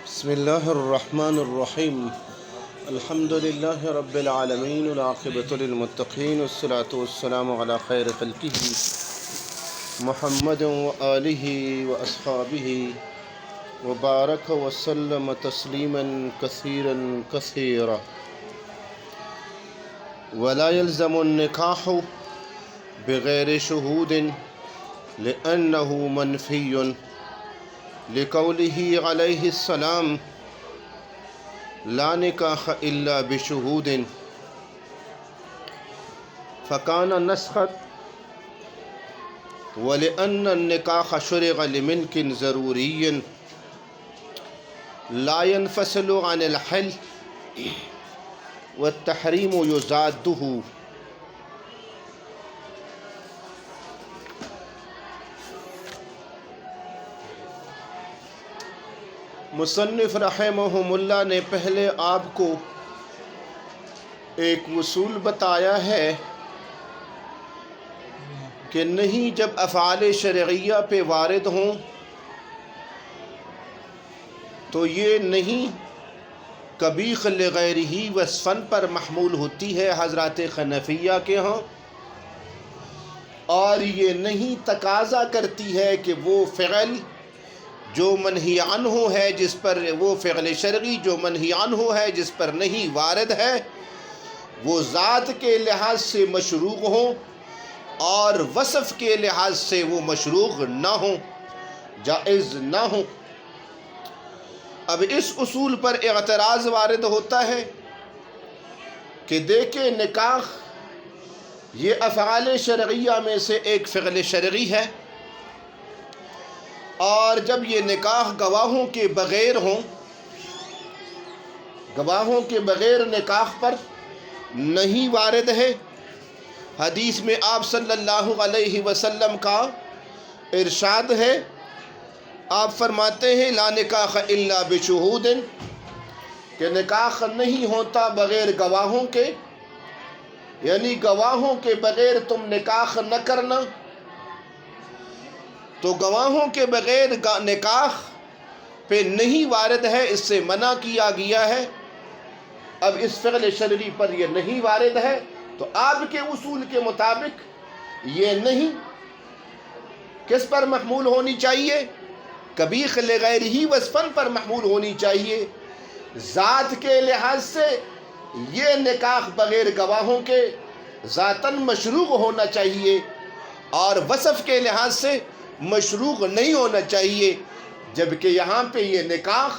بسم الله الرحمن الرحيم. الحمد لله رب العالمين والعاقبة للمتقين والصلاة والسلام على خير خلقه محمد وآله وأصحابه وبارك وسلم تسليما كثيرا كثيرا. ولا يلزم النكاح بغير شهود لأنه منفي لقوله عليه السلام لا نكاح إلا بشهود، فكان نسخا. ولأن النكاح شرع لملك ضروري لا ينفصل عن الحل والتحريم يزاده. مصنف رحمہم اللہ نے پہلے آپ کو ایک اصول بتایا ہے کہ نہیں، جب افعال شرعیہ پہ وارد ہوں تو یہ نہیں قبیح لغیرہ وصفاً پر محمول ہوتی ہے حضرات حنفیہ کے ہاں، اور یہ نہیں تقاضا کرتی ہے کہ وہ فعل جو منہی عنہ ہے جس پر، وہ فعل شرعی جو منہی عنہ ہے جس پر نہیں وارد ہے، وہ ذات کے لحاظ سے مشروع ہوں اور وصف کے لحاظ سے وہ مشروع نہ ہوں، جائز نہ ہوں۔ اب اس اصول پر اعتراض وارد ہوتا ہے کہ دیکھیں، نکاح یہ افعال شرعیہ میں سے ایک فعل شرعی ہے، اور جب یہ نکاح گواہوں کے بغیر ہوں، گواہوں کے بغیر نکاح پر نہیں وارد ہے۔ حدیث میں آپ صلی اللہ علیہ وسلم کا ارشاد ہے، آپ فرماتے ہیں لا نکاح الا بشہود، کہ نکاح نہیں ہوتا بغیر گواہوں کے، یعنی گواہوں کے بغیر تم نکاح نہ کرنا۔ تو گواہوں کے بغیر نکاح پہ نہیں وارد ہے، اس سے منع کیا گیا ہے۔ اب اس فعل شرعی پر یہ نہیں وارد ہے تو آپ کے اصول کے مطابق یہ نہیں کس پر محمول ہونی چاہیے؟ قبیح لغیرہ وصفاً پر محمول ہونی چاہیے۔ ذات کے لحاظ سے یہ نکاح بغیر گواہوں کے ذاتاً مشروع ہونا چاہیے، اور وصف کے لحاظ سے مشروع نہیں ہونا چاہیے، جبکہ یہاں پہ یہ نکاح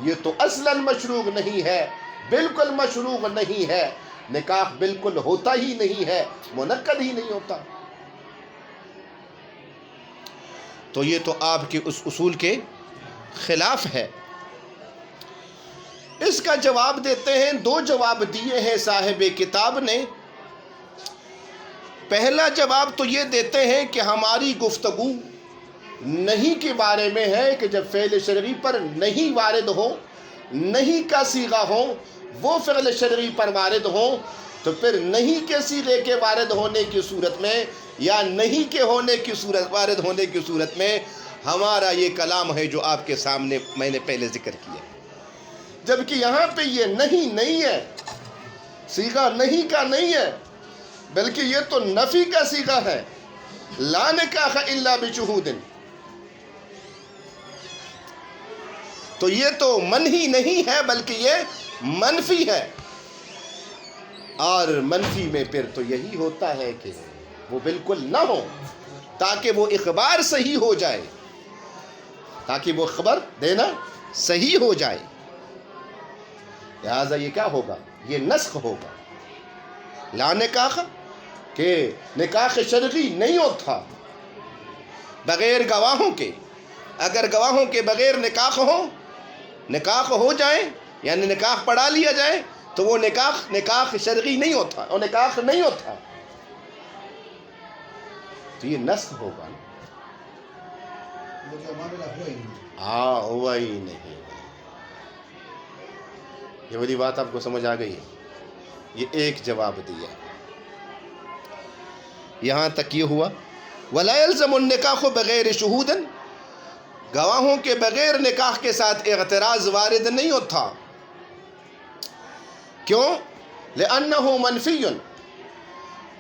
یہ تو اصلاً مشروع نہیں ہے، بالکل مشروع نہیں ہے، نکاح بالکل ہوتا ہی نہیں ہے، منعقد ہی نہیں ہوتا۔ تو یہ تو آپ کے اس اصول کے خلاف ہے۔ اس کا جواب دیتے ہیں، دو جواب دیے ہیں صاحب کتاب نے۔ پہلا جواب تو یہ دیتے ہیں کہ ہماری گفتگو نہیں کے بارے میں ہے کہ جب فعل شرعی پر نہیں وارد ہو، نہیں کا صیغہ ہو، وہ فعل شرعی پر وارد ہو، تو پھر نہیں کے صیغے کے وارد ہونے کی صورت میں یا نہیں کے ہونے کی صورت، وارد ہونے کی صورت میں ہمارا یہ کلام ہے جو آپ کے سامنے میں نے پہلے ذکر کیا، جبکہ یہاں پہ یہ نہیں ہے، صیغہ نہیں کا نہیں ہے، بلکہ یہ تو نفی کا صیغہ ہے، لا نکاح الا بشہود۔ تو یہ تو منہی نہیں ہے بلکہ یہ منفی ہے، اور منفی میں پھر تو یہی ہوتا ہے کہ وہ بالکل نہ ہو، تاکہ وہ اخبار صحیح ہو جائے، تاکہ وہ خبر دینا صحیح ہو جائے۔ لہٰذا یہ کیا ہوگا؟ یہ نسخ ہوگا۔ لا نکاح کہ نکاح شرعی نہیں ہوتا بغیر گواہوں کے، اگر گواہوں کے بغیر نکاح ہو جائے، یعنی نکاح پڑھا لیا جائے، تو وہ نکاح شرعی نہیں ہوتا، اور نکاح نہیں ہوتا، تو یہ نسخ ہوگا۔ ہاں، ہوا ہی نہیں۔ یہ والی بات آپ کو سمجھ آ گئی ہے؟ یہ ایک جواب دیا، یہاں تک یہ ہوا۔ وَلَا يَلْزَمُ النِّكَاحُ بِغَيْرِ شُهُودٍ، گواہوں کے بغیر نکاح کے ساتھ اعتراض وارد نہیں ہوتا. کیوں؟ لأنه منفی،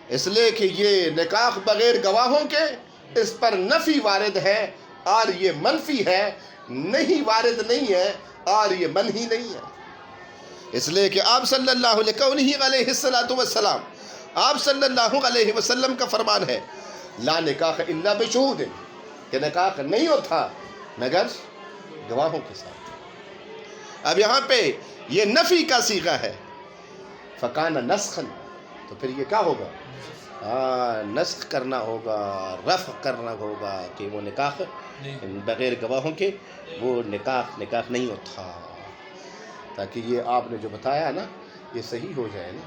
اس لیے کہ یہ نکاح بغیر گواہوں کے اس پر نفی وارد ہے اور یہ منفی ہے، نہیں وارد نہیں ہے اور یہ منہی نہیں ہے. اس لیے کہ آپ صلی اللہ علیہ وسلم آپ صلی اللہ علیہ وسلم کا فرمان ہے لا نکاح الا بشہود، کہ نکاح نہیں ہوتا مگر گواہوں کے ساتھ. اب یہاں پہ یہ نفی کا صیغہ ہے، فکان نسخا، تو پھر یہ کیا ہوگا؟ نسخ کرنا ہوگا، رفع کرنا ہوگا کہ وہ نکاح بغیر گواہوں کے وہ نکاح نہیں ہوتا. تاکہ یہ آپ نے جو بتایا نا یہ صحیح ہو جائے نا.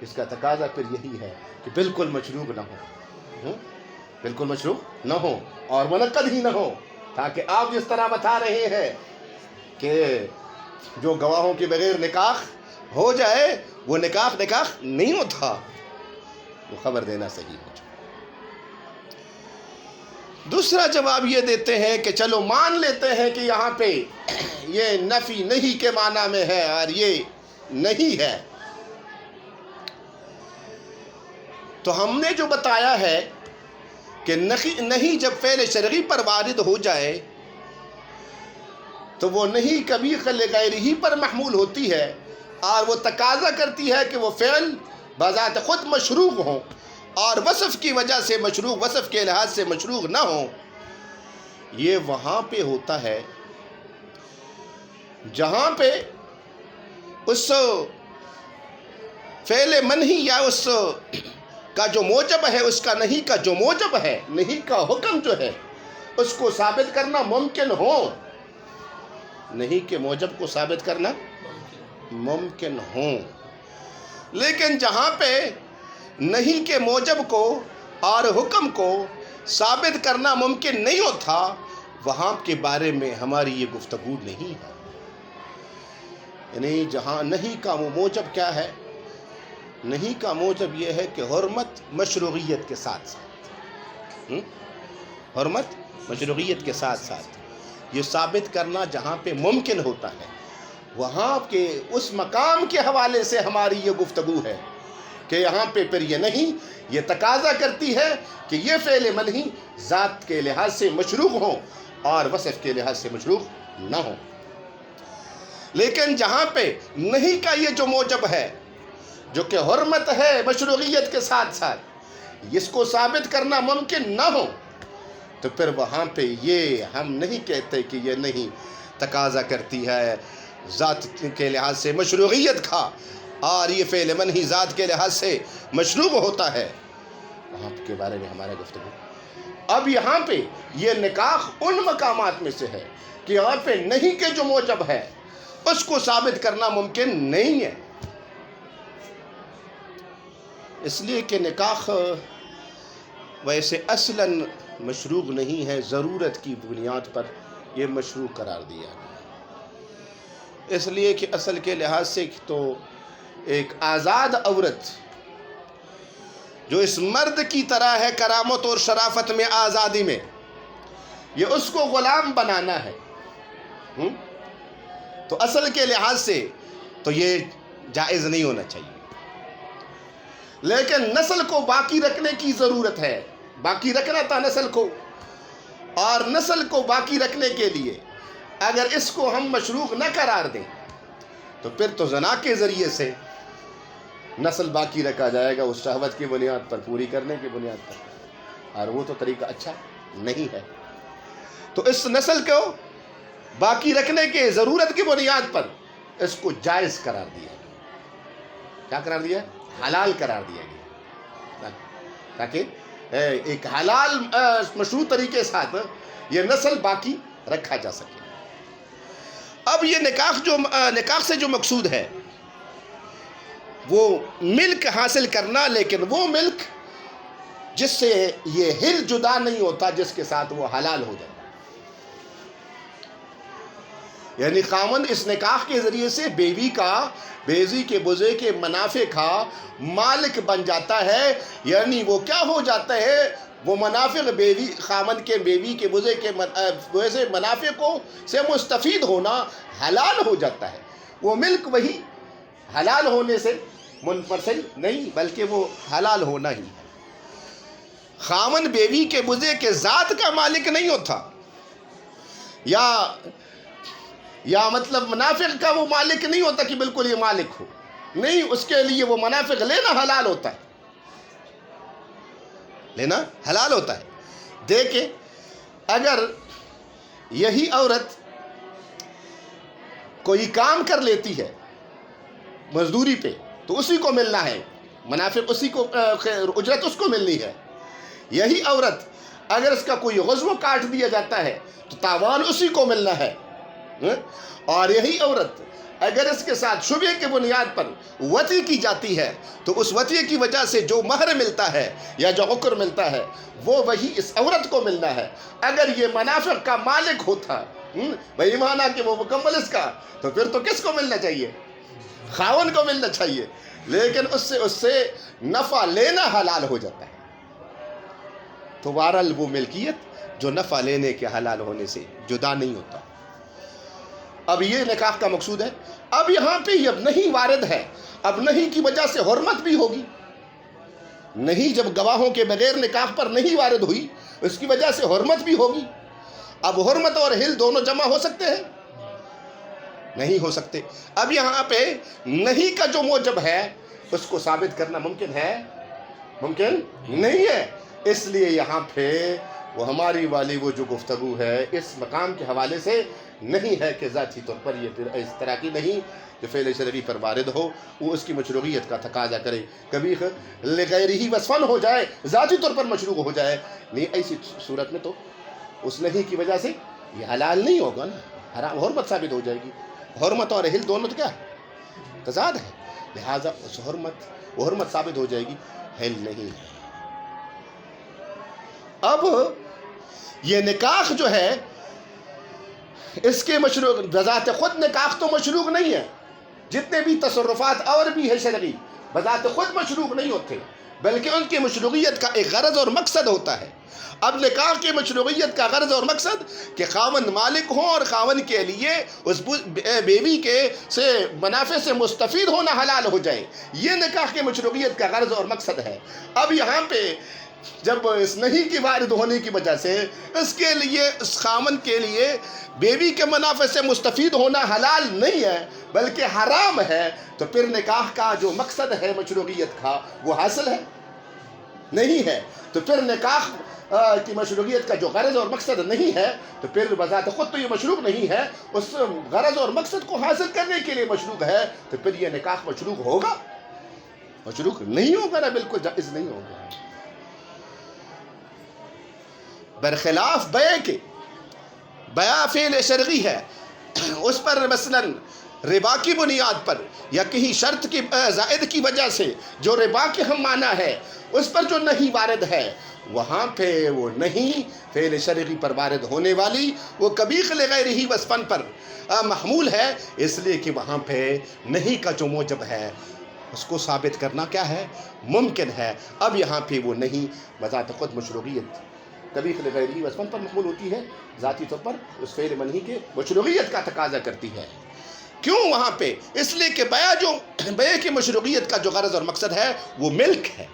اس کا تقاضا پھر یہی ہے کہ بالکل مشروع نہ ہو، بالکل مشروع نہ ہو اور منعقد ہی نہ ہو. تاکہ آپ جس طرح بتا رہے ہیں کہ جو گواہوں کے بغیر نکاح ہو جائے وہ نکاح نہیں ہوتا، وہ خبر دینا صحیح ہو جائے. دوسرا جواب یہ دیتے ہیں کہ چلو مان لیتے ہیں کہ یہاں پہ یہ نفی نہیں کے معنی میں ہے اور یہ نہیں ہے. تو ہم نے جو بتایا ہے کہ نہیں جب فعل شرعی پر وارد ہو جائے تو وہ نہیں کبھی غیر ہی پر محمول ہوتی ہے اور وہ تقاضا کرتی ہے کہ وہ فعل بذات خود مشروع ہوں اور وصف کی وجہ سے مشروع، وصف کے لحاظ سے مشروع نہ ہوں. یہ وہاں پہ ہوتا ہے جہاں پہ اس فعل منہی یا اس کا جو موجب ہے، اس کا نہیں کا جو موجب ہے، نہیں کا حکم جو ہے اس کو ثابت کرنا ممکن ہو. نہیں کے موجب کو ثابت کرنا ممکن ہو، لیکن جہاں پہ نہیں کے موجب کو اور حکم کو ثابت کرنا ممکن نہیں ہوتا وہاں کے بارے میں ہماری یہ گفتگو نہیں ہے. یعنی جہاں نہیں کا وہ موجب کیا ہے؟ نہیں کا موجب یہ ہے کہ حرمت مشروعیت کے ساتھ ساتھ، حرمت مشروعیت کے ساتھ ساتھ یہ ثابت کرنا جہاں پہ ممکن ہوتا ہے وہاں کے اس مقام کے حوالے سے ہماری یہ گفتگو ہے کہ یہاں پہ پھر یہ نہیں، یہ تقاضا کرتی ہے کہ یہ فعل منہی ذات کے لحاظ سے مشروع ہو اور وصف کے لحاظ سے مشروع نہ ہو. لیکن جہاں پہ نہیں کا یہ جو موجب ہے جو کہ حرمت ہے مشروعیت کے ساتھ ساتھ اس کو ثابت کرنا ممکن نہ ہو تو پھر وہاں پہ یہ ہم نہیں کہتے کہ یہ نہیں تقاضا کرتی ہے ذات کے لحاظ سے مشروعیت کا اور یہ فعل منہی ذات کے لحاظ سے مشروع ہوتا ہے. وہاں کے بارے میں ہمارا گفتگو. اب یہاں پہ یہ نکاح ان مقامات میں سے ہے کہ یہاں پہ نہیں کے جو موجب ہے اس کو ثابت کرنا ممکن نہیں ہے. اس لیے کہ نکاح ویسے اصلاً مشروع نہیں ہے، ضرورت کی بنیاد پر یہ مشروع قرار دیا گیا. اس لیے کہ اصل کے لحاظ سے تو ایک آزاد عورت جو اس مرد کی طرح ہے کرامت اور شرافت میں، آزادی میں، یہ اس کو غلام بنانا ہے. تو اصل کے لحاظ سے تو یہ جائز نہیں ہونا چاہیے. لیکن نسل کو باقی رکھنے کی ضرورت ہے، باقی رکھنا تھا نسل کو، اور نسل کو باقی رکھنے کے لیے اگر اس کو ہم مشروع نہ قرار دیں تو پھر تو زنا کے ذریعے سے نسل باقی رکھا جائے گا اس شہوت کی بنیاد پر، پوری کرنے کی بنیاد پر، اور وہ تو طریقہ اچھا نہیں ہے. تو اس نسل کو باقی رکھنے کے ضرورت کی بنیاد پر اس کو جائز قرار دیا گیا. کیا قرار دیا؟ حلال قرار دیا گیا تاکہ ایک حلال مشروع طریقے کے ساتھ یہ نسل باقی رکھا جا سکے. اب یہ نکاح سے جو مقصود ہے وہ ملک حاصل کرنا، لیکن وہ ملک جس سے یہ ہل جدا نہیں ہوتا، جس کے ساتھ وہ حلال ہو جائے. یعنی خاوند اس نکاح کے ذریعے سے بیوی کے بزے کے منافع کا مالک بن جاتا ہے. یعنی وہ کیا ہو جاتا ہے؟ وہ منافع بیوی خامن کے بیوی کے بزے کے ویسے منافع کو سے مستفید ہونا حلال ہو جاتا ہے. وہ ملک وہی حلال ہونے سے منفصل نہیں بلکہ وہ حلال ہونا ہی ہے. خامن بیوی کے بزے کے ذات کا مالک نہیں ہوتا یا مطلب منافع کا وہ مالک نہیں ہوتا کہ بالکل یہ مالک ہو. نہیں، اس کے لیے وہ منافع لینا حلال ہوتا ہے، لینا حلال ہوتا ہے. دیکھیں اگر یہی عورت کوئی کام کر لیتی ہے مزدوری پہ تو اسی کو ملنا ہے منافع، اسی کو اجرت اس کو ملنی ہے. یہی عورت اگر اس کا کوئی عضو کاٹ دیا جاتا ہے تو تاوان اسی کو ملنا ہے. اور یہی عورت اگر اس کے ساتھ شبہ کے بنیاد پر وطی کی جاتی ہے تو اس وطی کی وجہ سے جو مہر ملتا ہے یا جو عقر ملتا ہے وہ وہی اس عورت کو ملنا ہے. اگر یہ منافع کا مالک ہوتا وہی مانا کہ وہ مکمل اس کا، تو پھر تو کس کو ملنا چاہیے؟ خاون کو ملنا چاہیے. لیکن اس سے نفع لینا حلال ہو جاتا ہے. تو بہرحال وہ ملکیت جو نفع لینے کے حلال ہونے سے جدا نہیں ہوتا. اب یہ نکاح کا مقصود ہے. اب یہاں پہ اب نہیں وارد ہے، اب نہیں کی وجہ سے حرمت بھی ہوگی. نہیں جب گواہوں کے بغیر نکاح پر نہیں وارد ہوئی اس کی وجہ سے حرمت بھی ہوگی. اب حرمت اور حل دونوں جمع ہو سکتے ہیں؟ نہیں ہو سکتے. اب یہاں پہ نہیں کا جو موجب ہے اس کو ثابت کرنا ممکن ہے؟ ممکن نہیں ہے. اس لیے یہاں پہ وہ ہماری والی وہ جو گفتگو ہے اس مقام کے حوالے سے نہیں ہے کہ ذاتی طور پر یہ پھر اس طرح کی نہیں کہ فعل شرعی پر وارد ہو وہ اس کی مشروعیت کا تقاضا کرے. کبھی لغیرہ وصفاً ہو جائے، ذاتی طور پر مشروع ہو جائے. نہیں، ایسی صورت میں تو اس نہیں کی وجہ سے یہ حلال نہیں ہوگا نا، حرام حرمت ثابت ہو جائے گی. حرمت اور حل دونوں تو کیا ہے؟ تضاد ہے. لہٰذا اس حرمت ثابت ہو جائے گی، حل نہیں ہے. اب یہ نکاح جو ہے اس کے مشروع بذات خود نکاح تو مشروع نہیں ہے. جتنے بھی تصرفات اور بھی ہے شرعی بذات خود مشروع نہیں ہوتے بلکہ ان کی مشروعیت کا ایک غرض اور مقصد ہوتا ہے. اب نکاح کی مشروعیت کا غرض اور مقصد کہ خاوند مالک ہوں اور خاوند کے لیے اس بیوی کے سے منافع سے مستفید ہونا حلال ہو جائے. یہ نکاح کی مشروعیت کا غرض اور مقصد ہے. اب یہاں پہ جب اس نہیں کی وارد ہونے کی وجہ سے اس کے لیے اس خاوند کے لیے بیوی کے منافع سے مستفید ہونا حلال نہیں ہے بلکہ حرام ہے، تو پھر نکاح کا جو مقصد ہے مشروعیت کا وہ حاصل ہے؟ نہیں ہے. تو پھر نکاح کی مشروعیت کا جو غرض اور مقصد نہیں ہے تو پھر بذات خود تو یہ مشروع نہیں ہے. اس غرض اور مقصد کو حاصل کرنے کے لیے مشروع ہے تو پھر یہ نکاح مشروع ہوگا؟ مشروع نہیں ہوگا نا، بالکل جائز نہیں ہوگا. برخلاف بیع کے، بیع فعل شرعی ہے، اس پر مثلا ربا کی بنیاد پر یا کہیں شرط کی زائد کی وجہ سے جو ربا کے ہم معنی ہے اس پر جو نہیں وارد ہے وہاں پہ وہ نہیں فعل شرعی پر وارد ہونے والی وہ قبیح لغیرہ وصفاً پر محمول ہے. اس لیے کہ وہاں پہ نہیں کا جو موجب ہے اس کو ثابت کرنا کیا ہے؟ ممکن ہے. اب یہاں پہ وہ نہیں بذات خود مشروعیت قبیح لغیرہ وصفاً پر محمول ہوتی ہے، ذاتی طور پر اس فعل منہی کے مشروعیت کا تقاضا کرتی ہے. کیوں وہاں پہ؟ اس لیے کہ بیع کی مشروعیت کا جو غرض اور مقصد ہے وہ ملک ہے.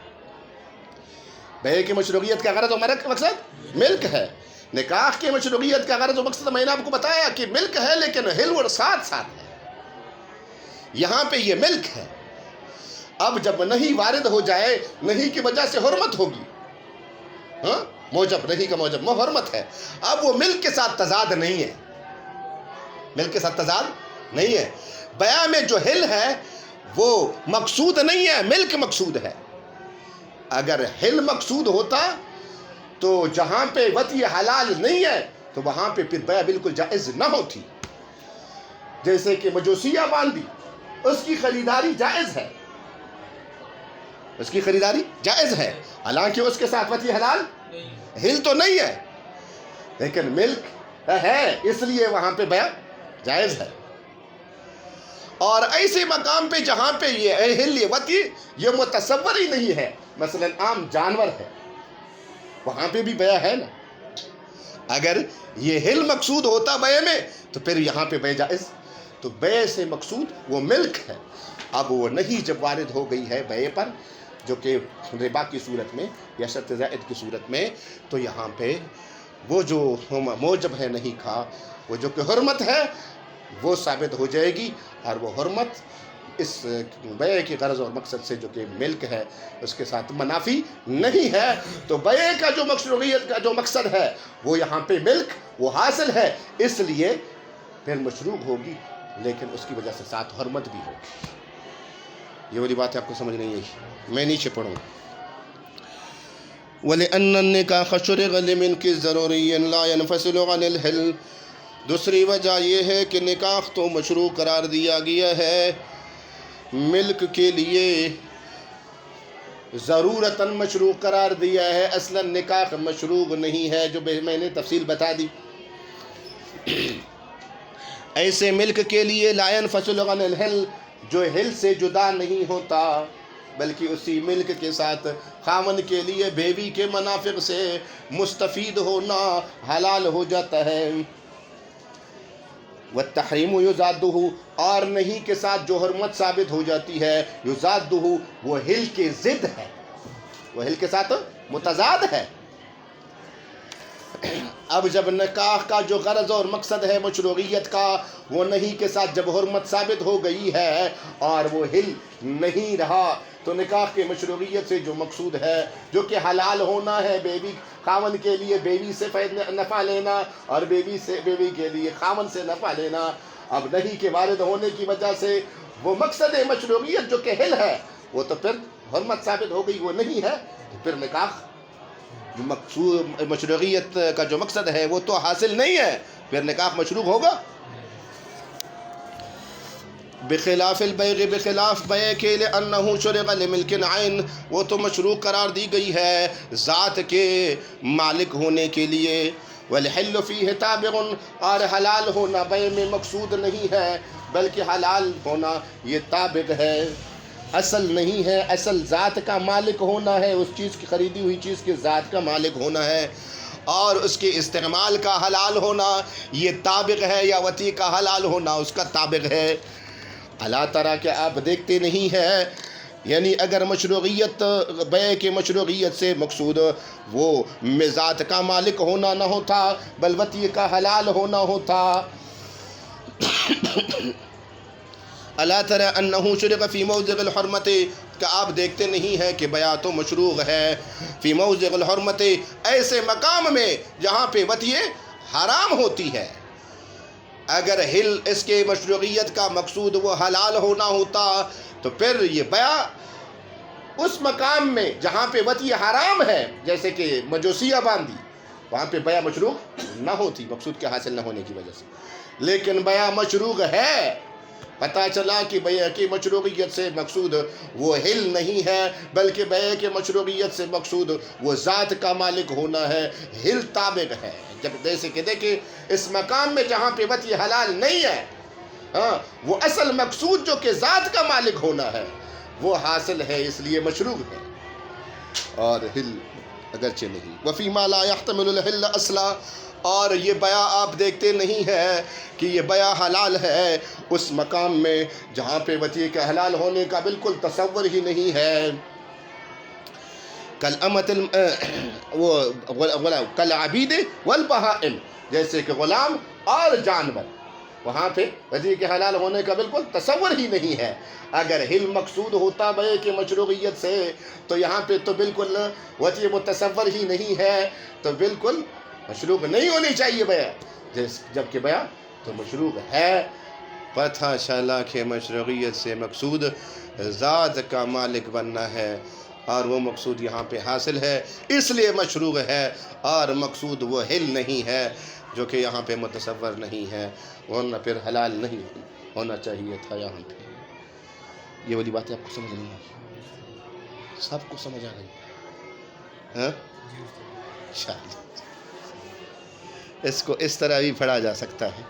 بیع کی مشروعیت کا غرض اور مقصد ملک ہے. نکاح کی مشروعیت کا غرض و مقصد میں نے آپ کو بتایا کہ ملک ہے لیکن حل اور ساتھ ہے. یہاں پہ یہ ملک ہے. اب جب نہیں وارد ہو جائے نہیں کی وجہ سے حرمت ہوگی. ہاں، موجب نہیں کا موجب حرمت ہے. اب وہ ملک کے ساتھ تضاد نہیں ہے، ملک کے ساتھ تضاد نہیں ہے. بیع میں جو حل ہے وہ مقصود نہیں ہے، ملک مقصود ہے. اگر حل مقصود ہوتا تو جہاں پہ وطی حلال نہیں ہے تو وہاں پہ پھر بیع بالکل جائز نہ ہوتی. جیسے کہ مجوسیہ باندھی، اس کی خریداری جائز ہے، اس کی خریداری جائز ہے حالانکہ اس کے ساتھ وطی حلال حل تو نہیں ہے لیکن ملک ہے، اس لیے وہاں پہ بیع جائز ہے. اور ایسے مقام پہ جہاں پہ یہ حل یہ وطی یہ متصور ہی نہیں ہے، مثلا عام جانور ہے، وہاں پہ بھی بیع ہے نا. اگر یہ ہل مقصود ہوتا بیع میں تو پھر یہاں پہ بیع جائز. تو بیع سے مقصود وہ ملک ہے. اب وہ نہیں جب وارد ہو گئی ہے بیع پر، جو کہ ربا کی صورت میں یا شرط زائد کی صورت میں، تو یہاں پہ وہ جو موجب ہے نہیں کھا، وہ جو کہ حرمت ہے وہ ثابت ہو جائے گی. اور وہ حرمت اس بیع کی غرض اور مقصد سے جو کہ ملک ہے اس کے ساتھ منافی نہیں ہے. تو بیع کا جو مشروعیت کا جو مقصد ہے وہ یہاں پہ ملک وہ حاصل ہے، اس لیے پھر مشروع ہوگی، لیکن اس کی وجہ سے ساتھ حرمت بھی ہوگی. یہ والی بات آپ کو سمجھ نہیں آئی، میں نیچے پڑھوں. وَلِأَنَّ النِّكَاحَ شُرِعَ لِمِلْكِ ضَرُورِيٍّ لَا يَنْفَصِلُ عَنِ الْحِلِّ. دوسری وجہ یہ ہے کہ نکاح تو مشروع قرار دیا گیا ہے ملک کے لیے، ضرورتاً مشروع قرار دیا ہے. اصلاً نکاح مشروع نہیں ہے، جو میں نے تفصیل بتا دی. ایسے ملک کے لیے لا ينفصل عن الحل، جو ہل سے جدا نہیں ہوتا، بلکہ اسی ملک کے ساتھ خاوند کے لیے بیوی کے منافع سے مستفید ہونا حلال ہو جاتا ہے. والتحریم یضادہ، اور نہیں کے ساتھ جو حرمت ثابت ہو جاتی ہے، یضادہ وہ ہل کے ضد ہے، وہ ہل کے ساتھ متضاد ہے. اب جب نکاح کا جو غرض اور مقصد ہے مشروعیت کا، وہ نہیں کے ساتھ جب حرمت ثابت ہو گئی ہے اور وہ ہل نہیں رہا، تو نکاح کے مشروعیت سے جو مقصود ہے، جو کہ حلال ہونا ہے بیوی خاوند کے لیے بیوی سے نفع لینا، اور بیوی کے لیے خاوند سے نفع لینا، اب نہیں کے وارد ہونے کی وجہ سے وہ مقصد مشروعیت جو کہ ہل ہے وہ تو پھر حرمت ثابت ہو گئی، وہ نہیں ہے. پھر نکاح جو مقصود مشروعیت کا جو مقصد ہے وہ تو حاصل نہیں ہے، پھر نکاح مشروع ہوگا. بخلاف البیع، بخلاف بیع کے، لأنہ شرع لملک عین، وہ تو مشروع قرار دی گئی ہے ذات کے مالک ہونے کے لیے. والحل فیہ تابع، اور حلال ہونا بیع میں مقصود نہیں ہے، بلکہ حلال ہونا یہ تابع ہے، اصل نہیں ہے. اصل ذات کا مالک ہونا ہے، اس چیز کی خریدی ہوئی چیز کے ذات کا مالک ہونا ہے، اور اس کے استعمال کا حلال ہونا یہ تابع ہے، یا وطی کا حلال ہونا اس کا تابع ہے. اللہ طرح کہ آپ دیکھتے نہیں ہیں، یعنی اگر مشروعیت بیع کے مشروعیت سے مقصود وہ ذات کا مالک ہونا نہ ہوتا بل وطی کا حلال ہونا ہوتا. اللہ ترى انہ شرع فی موضع الحرمت، کہ آپ دیکھتے نہیں ہیں کہ بیع تو مشروع ہے فی موضع الحرمت، ایسے مقام میں جہاں پہ وطی حرام ہوتی ہے. اگر ہل اس کے مشروعیت کا مقصود وہ حلال ہونا ہوتا تو پھر یہ بیع اس مقام میں جہاں پہ وطی حرام ہے، جیسے کہ مجوسیہ باندھی، وہاں پہ بیع مشروع نہ ہوتی مقصود کے حاصل نہ ہونے کی وجہ سے. لیکن بیع مشروع ہے، پتہ چلا کہ بیع کی مشروعیت سے مقصود وہ ہل نہیں ہے، بلکہ بیع کے مشروعیت سے مقصود وہ ذات کا مالک ہونا ہے، ہل تابع ہے. جب جیسے کہ دیکھیں اس مقام میں جہاں پہ وطی حلال نہیں ہے، وہ اصل مقصود جو کہ ذات کا مالک ہونا ہے وہ حاصل ہے، اس لیے مشروع ہے، اور ہل اگرچہ نہیں. وفی ما لا يحتمل الحل اصلا، اور یہ بیع آپ دیکھتے نہیں ہے کہ یہ بیع حلال ہے اس مقام میں جہاں پہ وطی کے حلال ہونے کا بالکل تصور ہی نہیں ہے. کالعبید والبہائم، جیسے کہ غلام اور جانور، وہاں پہ وطی کے حلال ہونے کا بالکل تصور ہی نہیں ہے. اگر ہل مقصود ہوتا بیع کے مشروعیت سے تو یہاں پہ تو بالکل وطی متصور ہی نہیں ہے، تو بالکل مشروع نہیں ہونی چاہیے بیع، جبکہ بیع تو مشروع ہے. پتہ چلا کہ مشروعیت سے مقصود ذات کا مالک بننا ہے، اور وہ مقصود یہاں پہ حاصل ہے، اس لیے مشروع ہے، اور مقصود وہ ہل نہیں ہے جو کہ یہاں پہ متصور نہیں ہے، ورنہ پھر حلال نہیں ہونا چاہیے تھا یہاں پہ. یہ والی باتیں آپ کو سمجھ نہیں آئی؟ سب کو سمجھ آ گئی؟ ہاں انشاءاللہ اس کو اس طرح بھی پڑھا جا سکتا ہے.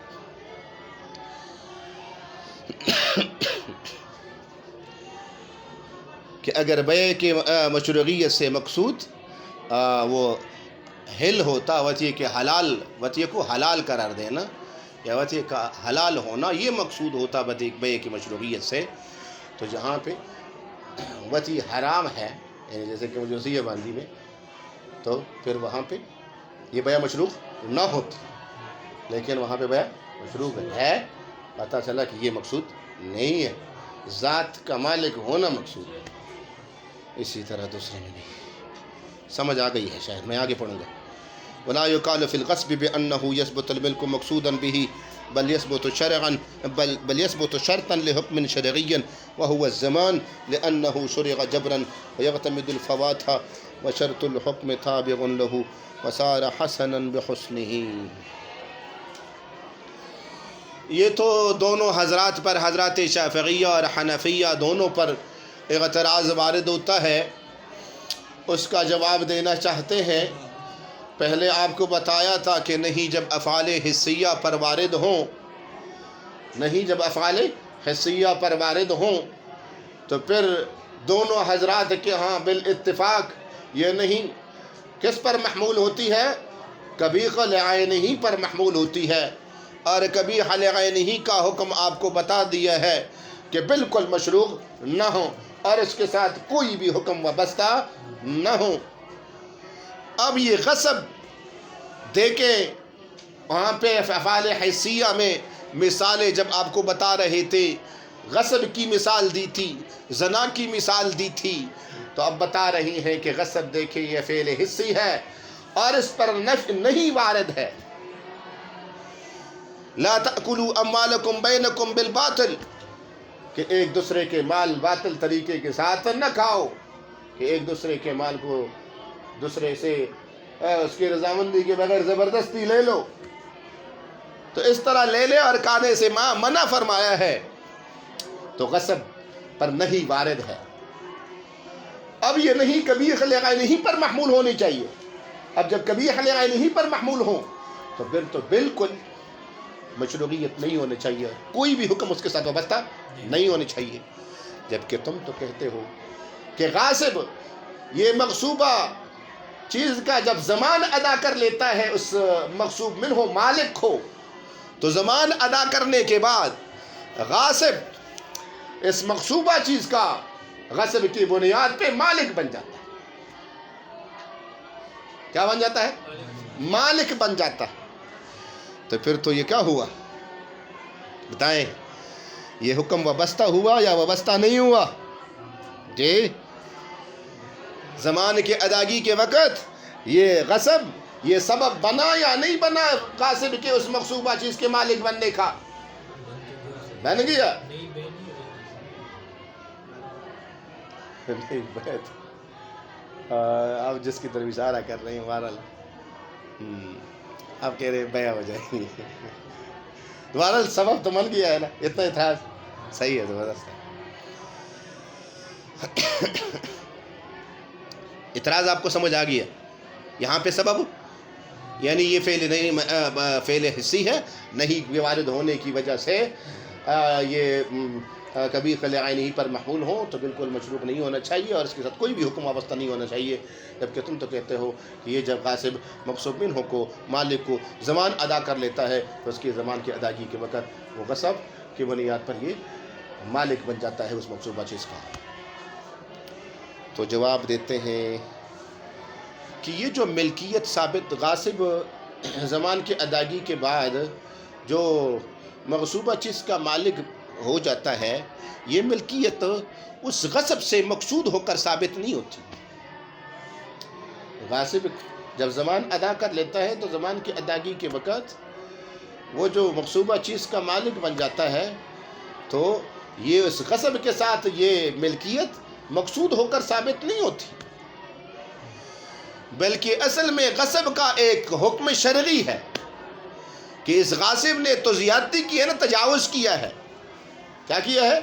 کہ اگر بیع کی مشروعیت سے مقصود وہ حل ہوتا وطیے کے حلال، وطیے کو حلال قرار دینا یا وطیے کا حلال ہونا، یہ مقصود ہوتا بیع کی مشروعیت سے. تو جہاں پہ وطی حرام ہے، یعنی جیسے کہ مجھے وصیہ باندھی میں، تو پھر وہاں پہ یہ بیع مشروع نہ ہوتی، لیکن وہاں پہ بیع مشروع ہے. پتہ چلا کہ یہ مقصود نہیں ہے، ذات کا مالک ہونا مقصود ہے. اسی طرح دوسرے میں بھی سمجھ آ گئی ہے شاید. میں آگے پڑھوں گا. ولا يقال في الغصب بأنه يثبت الملك مقصودا به بل يثبت شرعا بل يثبت شرطا لحكم شرعي وهو الزمان لأنه شرع جبرا ويعتمد الفوات وشرط الحكم تابع له وصار حسنا بحسنه. یہ تو دونوں حضرات پر، حضرات شافعیہ اور حنفیہ دونوں پر اعتراض وارد ہوتا ہے. اس کا جواب دینا چاہتے ہیں. پہلے آپ کو بتایا تھا کہ نہیں، جب افعال حسیہ پر وارد ہوں، نہیں جب افعال حسیہ پر وارد ہوں تو پھر دونوں حضرات کے ہاں بالاتفاق یہ نہیں کس پر محمول ہوتی ہے، کبھی خل عینی پر محمول ہوتی ہے، اور کبھی حل عینی کا حکم آپ کو بتا دیا ہے کہ بالکل مشروع نہ ہو اور اس کے ساتھ کوئی بھی حکم وابستہ نہ ہو. اب یہ غصب دیکھیں، وہاں پہ افعال حسیہ میں مثالیں جب آپ کو بتا رہے تھے، غصب کی مثال دی تھی، زنا کی مثال دی تھی، تو اب بتا رہی ہیں کہ غصب دیکھیں یہ فعل حسی ہے اور اس پر نفع نہیں وارد ہے. لا تأکلوا اموالکم بینکم بالباطل، کہ ایک دوسرے کے مال باطل طریقے کے ساتھ نہ کھاؤ، کہ ایک دوسرے کے مال کو دوسرے سے اس کی رضامندی کے بغیر زبردستی لے لو. تو اس طرح لے لے اور کھانے سے منع فرمایا ہے، تو غصب پر نہیں وارد ہے. اب یہ نہیں کبھی خل عینی پر محمول ہونی چاہیے. اب جب کبھی خل عینی پر محمول ہوں تو پھر تو بالکل مشروعیت نہیں ہونی چاہیے، کوئی بھی حکم اس کے ساتھ وابستہ نہیں ہونی چاہیے. جبکہ تم تو کہتے ہو کہ غاصب یہ مغصوبہ چیز کا جب زمان ادا کر لیتا ہے، اس مغصوب منہ مالک ہو، تو زمان ادا کرنے کے بعد غاصب اس مغصوبہ چیز کا غصب کی بنیاد پہ مالک بن جاتا ہے. کیا بن جاتا ہے؟ مالک بن جاتا ہے. تو پھر تو یہ کیا ہوا بتائیں؟ یہ حکم وابستہ ہوا یا وابستہ نہیں ہوا؟ جی، زمان کے ادائیگی کے وقت یہ غصب یہ سبب بنا یا نہیں بنا غاصب کے اس مغصوبہ چیز کے مالک بننے کا؟ بن گیا. آپ جس کی طرف اشارہ کر رہے ہیں بہرحال آپ کہہ رہے بیع ہو جائے گی. بہرحال سبب تو بن گیا ہے نا، اتنا اعتراض صحیح ہے، زبردست ہے. اعتراض آپ کو سمجھ آ گیا. یہاں پہ سبب یعنی یہ فعل نہیں، فعل حسی ہے، نہیں وارد ہونے کی وجہ سے یہ کبھی خل عینی پر محمول ہو تو بالکل مشروع نہیں ہونا چاہیے اور اس کے ساتھ کوئی بھی حکم وابستہ نہیں ہونا چاہیے. جبکہ تم تو کہتے ہو کہ یہ جب غاصب مغصوب منہ کو مالک کو زمان ادا کر لیتا ہے تو اس کی زمان کی ادائیگی کے وقت وہ غصب کی بنیاد پر یہ مالک بن جاتا ہے اس مغصوبہ چیز کا. تو جواب دیتے ہیں کہ یہ جو ملکیت ثابت غاصب زمان کی ادائیگی کے بعد جو مغصوبہ چیز کا مالک ہو جاتا ہے، یہ ملکیت اس غصب سے مقصود ہو کر ثابت نہیں ہوتی. غاصب جب زمان ادا کر لیتا ہے تو زمان کی ادائیگی کے وقت وہ جو مغصوبہ چیز کا مالک بن جاتا ہے تو یہ اس غصب کے ساتھ یہ ملکیت مقصود ہو کر ثابت نہیں ہوتی، بلکہ اصل میں غصب کا ایک حکم شرعی ہے کہ اس غاصب نے تو زیادتی کی ہے نا، تجاوز کیا ہے. کیا کیا ہے؟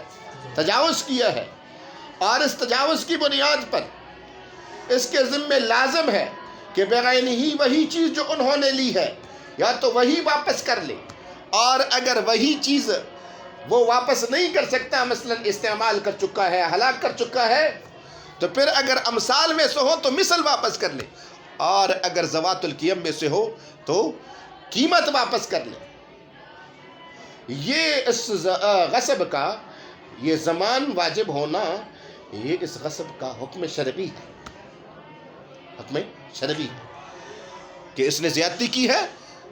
تجاوز کیا ہے. اور اس تجاوز کی بنیاد پر اس کے ذمہ لازم ہے کہ بغیر ہی وہی چیز جو انہوں نے لی ہے یا تو وہی واپس کر لے، اور اگر وہی چیز وہ واپس نہیں کر سکتا، مثلا استعمال کر چکا ہے، ہلاک کر چکا ہے، تو پھر اگر امثال میں سے ہو تو مثل واپس کر لے، اور اگر ذوات القیم میں سے ہو تو قیمت واپس کر لے۔ یہ اس غصب کا یہ زمان واجب ہونا، یہ اس غصب کا حکم شرعی ہے، حکم شرعی ہے کہ اس نے زیادتی کی ہے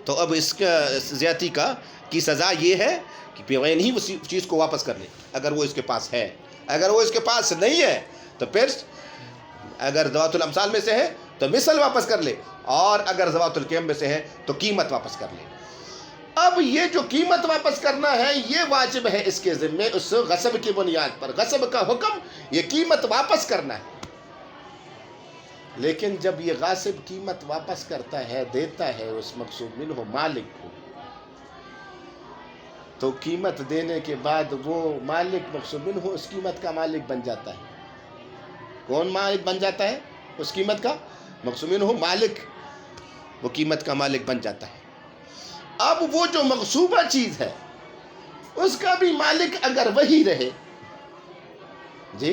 تو اب اس کا زیادتی کی سزا یہ ہے کہ بغیر ہی اسی چیز کو واپس کر لے اگر وہ اس کے پاس ہے۔ اگر وہ اس کے پاس نہیں ہے تو پھر اگر ذوات الامثال میں سے ہے تو مثل واپس کر لے، اور اگر ذوات القیم میں سے ہے تو قیمت واپس کر لے۔ اب یہ جو قیمت واپس کرنا ہے یہ واجب ہے اس کے ذمے اس غصب کی بنیاد پر۔ غصب کا حکم یہ قیمت واپس کرنا ہے، لیکن جب یہ غاصب قیمت واپس کرتا ہے، دیتا ہے اس مقصود منہ مالک کو، تو قیمت دینے کے بعد وہ مالک مقصود منہ اس قیمت کا مالک بن جاتا ہے۔ کون مالک بن جاتا ہے اس قیمت کا؟ مقصود منہ مالک، وہ قیمت کا مالک بن جاتا ہے۔ اب وہ جو مغصوبہ چیز ہے اس کا بھی مالک اگر وہی رہے، جی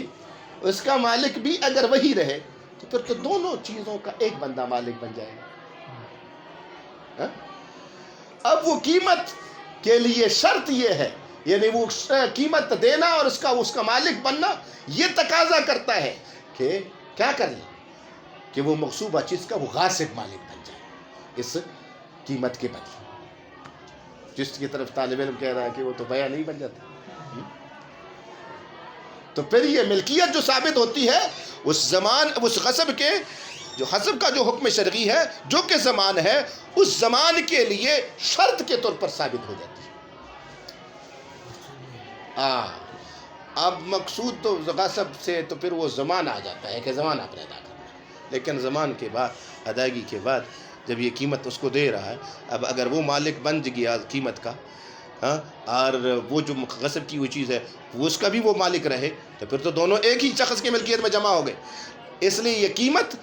اس کا مالک بھی اگر وہی رہے تو پھر تو دونوں چیزوں کا ایک بندہ مالک بن جائے گا۔ اب وہ قیمت کے لیے شرط یہ ہے، یعنی وہ قیمت دینا اور اس کا مالک بننا یہ تقاضا کرتا ہے کہ کیا کر لیں کہ وہ مغصوبہ چیز کا وہ غاصب مالک بن جائے اس قیمت کے بدلے۔ جس کی طرف طالب علم کہہ رہا ہے کہ وہ تو بیع نہیں بن جاتا، تو پھر یہ ملکیت جو ثابت ہوتی ہے اس غصب کے جو حسب کا جو حکم شرعی ہے جو کہ زمان ہے، اس زمان کے لیے شرط کے طور پر ثابت ہو جاتی ہے۔ اب مقصود تو غصب سے تو پھر وہ زمان آ جاتا ہے کہ زمان آپ نے ادا کرنا ہے، لیکن زمان کے بعد ادائیگی کے بعد جب یہ قیمت اس کو دے رہا ہے، اب اگر وہ مالک بن گیا قیمت کا، اور وہ جو غصب کی ہوئی چیز ہے وہ اس کا بھی وہ مالک رہے، تو پھر تو دونوں ایک ہی شخص کی ملکیت میں جمع ہو گئے۔ اس لیے یہ قیمت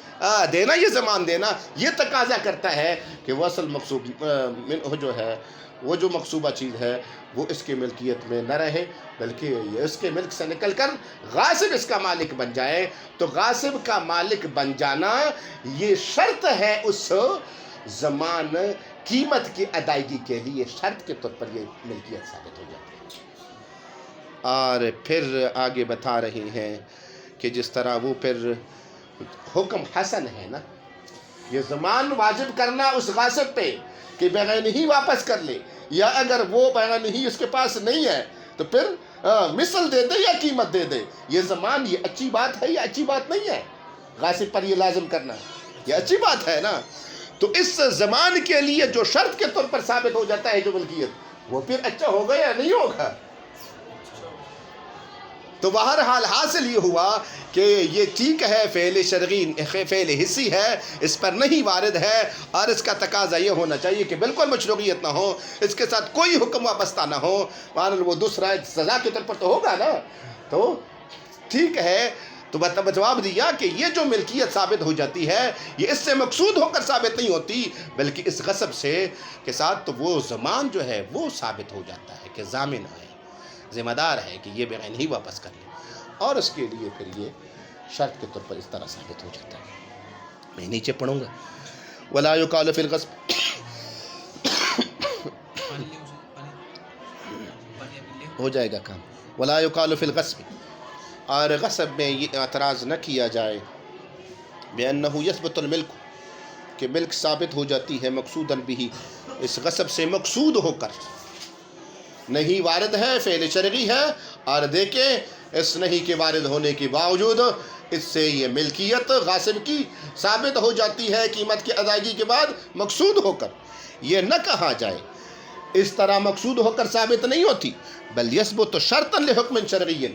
دینا، یہ زمان دینا یہ تقاضا کرتا ہے کہ وہ اصل مقصوب جو ہے، وہ جو مقصوبہ چیز ہے وہ اس کے ملکیت میں نہ رہے، بلکہ یہ اس کے ملک سے نکل کر غاصب اس کا مالک بن جائے۔ تو غاصب کا مالک بن جانا یہ شرط ہے اس زمان قیمت کی ادائیگی کے لیے، شرط کے طور پر یہ ملکیت ثابت ہو جاتی ہے۔ اور پھر آگے بتا رہی ہیں کہ جس طرح وہ پھر حکم حسن ہے نا، یہ زمان واجب کرنا اس غاصب پہ کہ بغیر ہی واپس کر لے، یا اگر وہ بغیر ہی اس کے پاس نہیں ہے تو پھر مثل دے دے یا قیمت دے دے۔ یہ زمان یہ اچھی بات ہے یا اچھی بات نہیں ہے؟ غاصب پر یہ لازم کرنا یہ اچھی بات ہے نا۔ تو اس زمان کے لیے جو شرط کے طور پر ثابت ہو جاتا ہے جو ملکیت، وہ پھر اچھا ہوگا یا نہیں ہوگا؟ تو بہرحال حاصل یہ ہوا کہ یہ ٹھیک ہے، فعل شرعی فعل حسی ہے، اس پر نہیں وارد ہے، اور اس کا تقاضا یہ ہونا چاہیے کہ بالکل مشروعیت نہ ہو، اس کے ساتھ کوئی حکم وابستہ نہ ہو، بہرحال وہ دوسرا سزا کے طور پر تو ہوگا نا۔ تو ٹھیک ہے، تو جواب دیا کہ یہ جو ملکیت ثابت ہو جاتی ہے یہ اس سے مقصود ہو کر ثابت نہیں ہوتی، بلکہ اس غصب سے کے ساتھ تو وہ زمان جو ہے وہ ثابت ہو جاتا ہے کہ ضامن ہے، ذمہ دار ہے کہ یہ بغیر ہی واپس کر لے، اور اس کے لیے پھر یہ شرط کے طور پر اس طرح ثابت ہو جاتا ہے۔ میں نیچے پڑھوں گا، وَلَا يُقَالُ فِي الْغَصْبِ، ہو جائے گا کام، وَلَا يُقَالُ فِي الْغَصْبِ، اور غصب میں یہ اعتراض نہ کیا جائے بِأَنَّهُ يَثْبُتُ الْمِلْكُ، کہ ملک ثابت ہو جاتی ہے مقصوداً بِهِ، اس غصب سے مقصود ہو کر، نہیں وارد ہے، فعل شرعی ہے، اور دیکھیں اس نہیں کے وارد ہونے کے باوجود اس سے یہ ملکیت غاصب کی ثابت ہو جاتی ہے قیمت کی ادائیگی کے بعد مقصود ہو کر۔ یہ نہ کہا جائے اس طرح مقصود ہو کر ثابت نہیں ہوتی، بل یثبت شرطاً لحکم شرعی،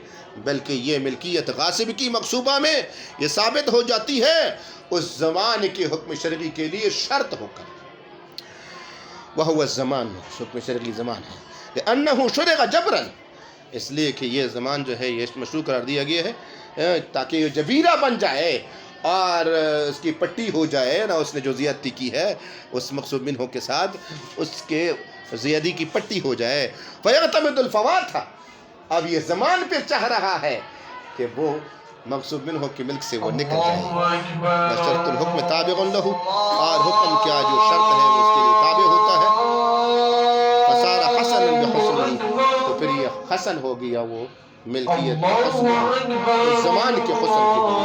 بلکہ یہ ملکیت غاصب کی مقصوبہ میں یہ ثابت ہو جاتی ہے اس زمان کے حکم شرعی کے لیے شرط ہو کر، وہو الزمان، حکم شرعی زمان ہے، لأنہ شرع جبراً، اس لیے کہ یہ زمان جو ہے یہ مشروع قرار دیا گیا ہے تاکہ یہ جبیرہ بن جائے اور اس کی پٹی ہو جائے نا، اس نے جو زیادتی کی ہے اس مقصود منہ کے ساتھ اس کے زیادی کی پٹی ہو جائے۔ فَيَغْتَمِدُ الْفَوَاتَ، اب یہ زمان پہ چاہ رہا ہے کہ وہ مغصوب منہ کی ملک سے وہ نکل جائے گی. بشرط الحکم تابع لہو، اور حکم کیا جو شرط ہے وہ اس کے لیے تابع ہوتا ہے. فصار حسنا بحسنہ، تو پھر یہ حسن ہو گیا وہ ملکیت کا حسن اس زمان کے حسن کی بنیاد